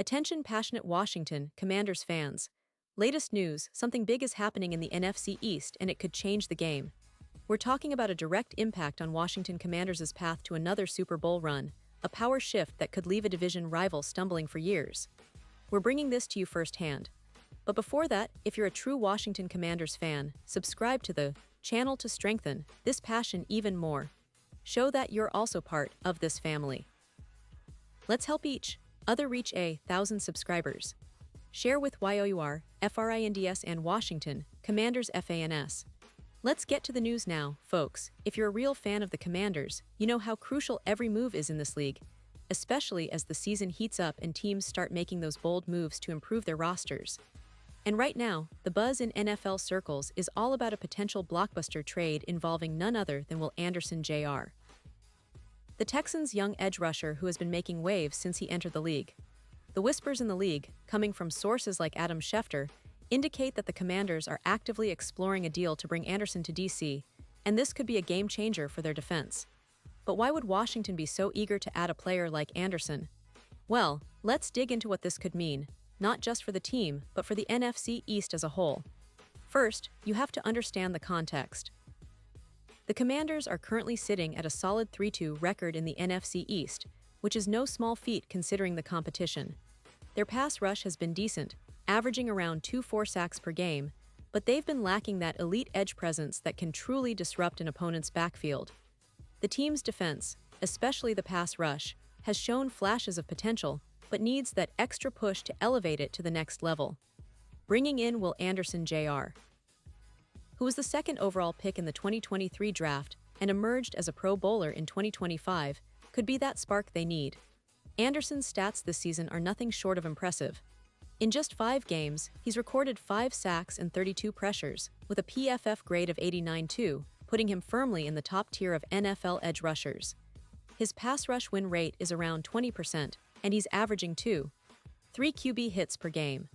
Attention passionate Washington Commanders fans. Latest news, something big is happening in the NFC East and it could change the game. We're talking about a direct impact on Washington Commanders' path to another Super Bowl run, a power shift that could leave a division rival stumbling for years. We're bringing this to you firsthand. But before that, if you're a true Washington Commanders fan, subscribe to the channel to strengthen this passion even more. Show that you're also part of this family. Let's help each other reach 1,000 subscribers. Share with YOUR, FRINDS and Washington, Commanders FANS. Let's get to the news now, folks. If you're a real fan of the Commanders, you know how crucial every move is in this league, especially as the season heats up and teams start making those bold moves to improve their rosters. And right now, the buzz in NFL circles is all about a potential blockbuster trade involving none other than Will Anderson Jr., the Texans' young edge rusher who has been making waves since he entered the league. The whispers in the league, coming from sources like Adam Schefter, indicate that the Commanders are actively exploring a deal to bring Anderson to DC, and this could be a game-changer for their defense. But why would Washington be so eager to add a player like Anderson? Well, let's dig into what this could mean, not just for the team, but for the NFC East as a whole. First, you have to understand the context. The Commanders are currently sitting at a solid 3-2 record in the NFC East, which is no small feat considering the competition. Their pass rush has been decent, averaging around 2-4 sacks per game, but they've been lacking that elite edge presence that can truly disrupt an opponent's backfield. The team's defense, especially the pass rush, has shown flashes of potential, but needs that extra push to elevate it to the next level. Bringing in Will Anderson Jr., who was the second overall pick in the 2023 draft and emerged as a Pro Bowler in 2025, could be that spark they need. Anderson's stats this season are nothing short of impressive. In just 5 games, he's recorded 5 sacks and 32 pressures, with a PFF grade of 89.2, putting him firmly in the top tier of NFL edge rushers. His pass rush win rate is around 20%, and he's averaging 2.3 QB hits per game.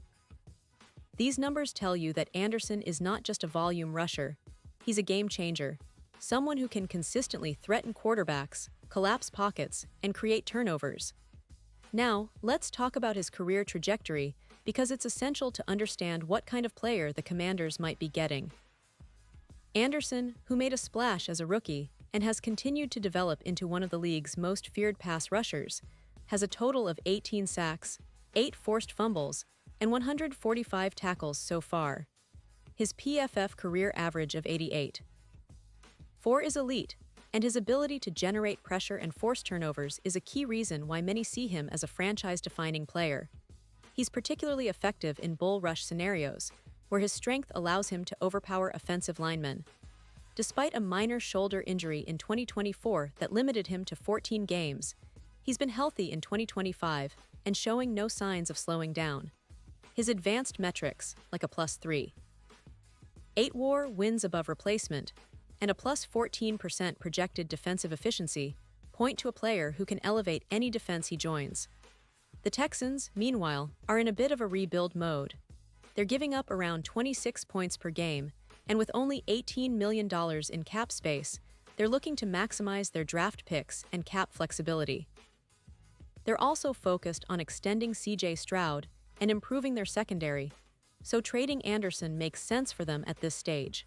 These numbers tell you that Anderson is not just a volume rusher, he's a game changer, someone who can consistently threaten quarterbacks, collapse pockets, and create turnovers. Now, let's talk about his career trajectory because it's essential to understand what kind of player the Commanders might be getting. Anderson, who made a splash as a rookie and has continued to develop into one of the league's most feared pass rushers, has a total of 18 sacks, 8 forced fumbles, and 145 tackles so far. His PFF career average of 88.4 is elite, and his ability to generate pressure and force turnovers is a key reason why many see him as a franchise-defining player. He's particularly effective in bull rush scenarios, where his strength allows him to overpower offensive linemen. Despite a minor shoulder injury in 2024 that limited him to 14 games, he's been healthy in 2025 and showing no signs of slowing down. His advanced metrics, like a +3.8 WAR wins above replacement, and a +14% projected defensive efficiency, point to a player who can elevate any defense he joins. The Texans, meanwhile, are in a bit of a rebuild mode. They're giving up around 26 points per game, and with only $18 million in cap space, they're looking to maximize their draft picks and cap flexibility. They're also focused on extending CJ Stroud and improving their secondary, so trading Anderson makes sense for them at this stage.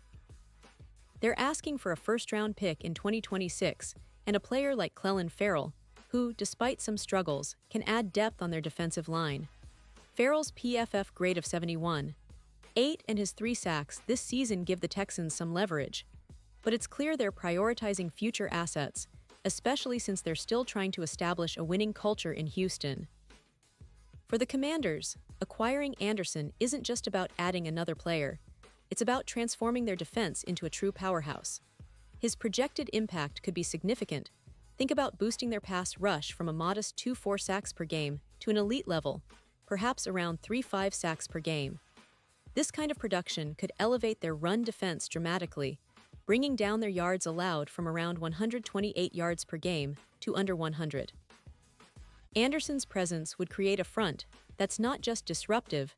They're asking for a first-round pick in 2026 and a player like Clelin Ferrell, who, despite some struggles, can add depth on their defensive line. Ferrell's PFF grade of 71.8 and his 3 sacks this season give the Texans some leverage, but it's clear they're prioritizing future assets, especially since they're still trying to establish a winning culture in Houston. For the Commanders, acquiring Anderson isn't just about adding another player. It's about transforming their defense into a true powerhouse. His projected impact could be significant. Think about boosting their pass rush from a modest 2-4 sacks per game to an elite level, perhaps around 3-5 sacks per game. This kind of production could elevate their run defense dramatically, bringing down their yards allowed from around 128 yards per game to under 100. Anderson's presence would create a front that's not just disruptive,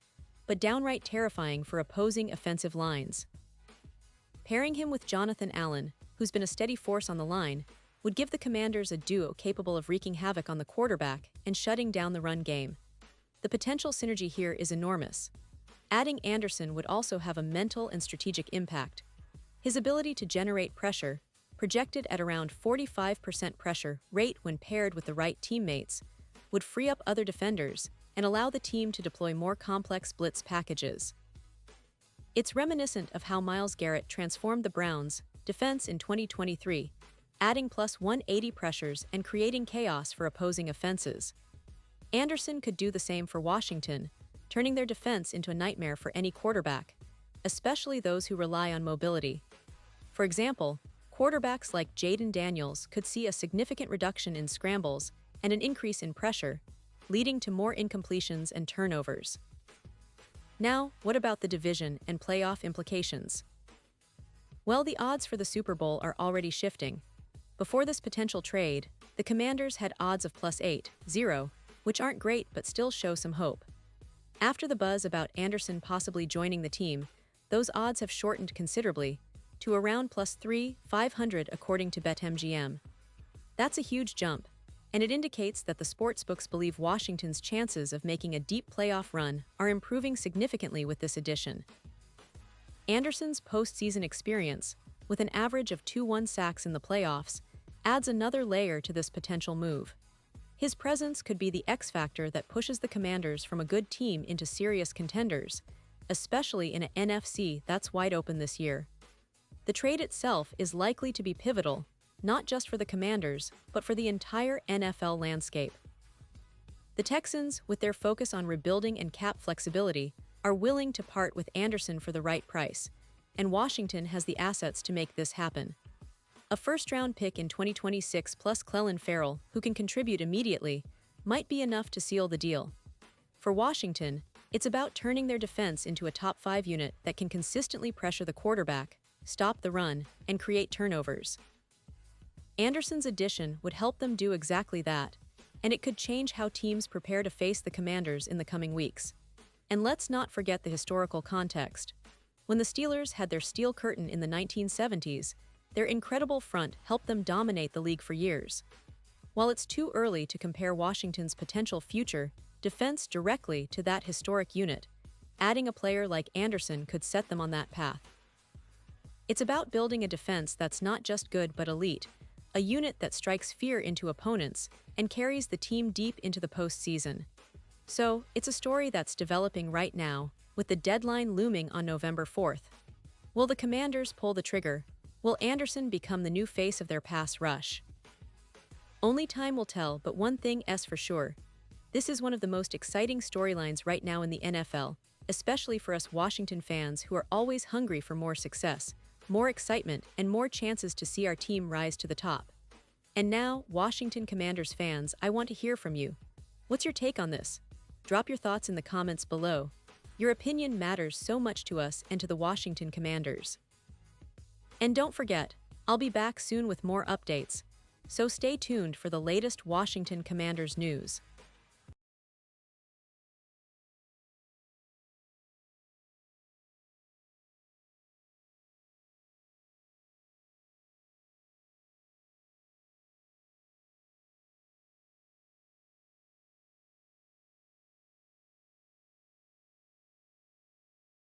but downright terrifying for opposing offensive lines. Pairing him with Jonathan Allen, who's been a steady force on the line, would give the Commanders a duo capable of wreaking havoc on the quarterback and shutting down the run game. The potential synergy here is enormous. Adding Anderson would also have a mental and strategic impact. His ability to generate pressure, projected at around 45% pressure rate when paired with the right teammates, would free up other defenders and allow the team to deploy more complex blitz packages. It's reminiscent of how Myles Garrett transformed the Browns' defense in 2023, adding plus 180 pressures and creating chaos for opposing offenses. Anderson could do the same for Washington, turning their defense into a nightmare for any quarterback, especially those who rely on mobility. For example, quarterbacks like Jaden Daniels could see a significant reduction in scrambles and an increase in pressure, leading to more incompletions and turnovers. Now, what about the division and playoff implications? Well, the odds for the Super Bowl are already shifting. Before this potential trade, the Commanders had odds of plus 8-0, which aren't great but still show some hope. After the buzz about Anderson possibly joining the team, those odds have shortened considerably, to around plus 3,500 according to BetMGM. That's a huge jump, and it indicates that the sportsbooks believe Washington's chances of making a deep playoff run are improving significantly with this addition. Anderson's postseason experience, with an average of 2-1 sacks in the playoffs, adds another layer to this potential move. His presence could be the X factor that pushes the Commanders from a good team into serious contenders, especially in an NFC that's wide open this year. The trade itself is likely to be pivotal, not just for the Commanders, but for the entire NFL landscape. The Texans, with their focus on rebuilding and cap flexibility, are willing to part with Anderson for the right price, and Washington has the assets to make this happen. A first-round pick in 2026 plus Clelin Ferrell, who can contribute immediately, might be enough to seal the deal. For Washington, it's about turning their defense into a top-5 unit that can consistently pressure the quarterback, stop the run, and create turnovers. Anderson's addition would help them do exactly that, and it could change how teams prepare to face the Commanders in the coming weeks. And let's not forget the historical context. When the Steelers had their steel curtain in the 1970s, their incredible front helped them dominate the league for years. While it's too early to compare Washington's potential future defense directly to that historic unit, adding a player like Anderson could set them on that path. It's about building a defense that's not just good but elite, a unit that strikes fear into opponents and carries the team deep into the postseason. So, it's a story that's developing right now, with the deadline looming on November 4th. Will the Commanders pull the trigger? Will Anderson become the new face of their pass rush? Only time will tell, but one thing is for sure. This is one of the most exciting storylines right now in the NFL, especially for us Washington fans who are always hungry for more success, more excitement, and more chances to see our team rise to the top. And now, Washington Commanders fans, I want to hear from you. What's your take on this? Drop your thoughts in the comments below. Your opinion matters so much to us and to the Washington Commanders. And don't forget, I'll be back soon with more updates, so stay tuned for the latest Washington Commanders news.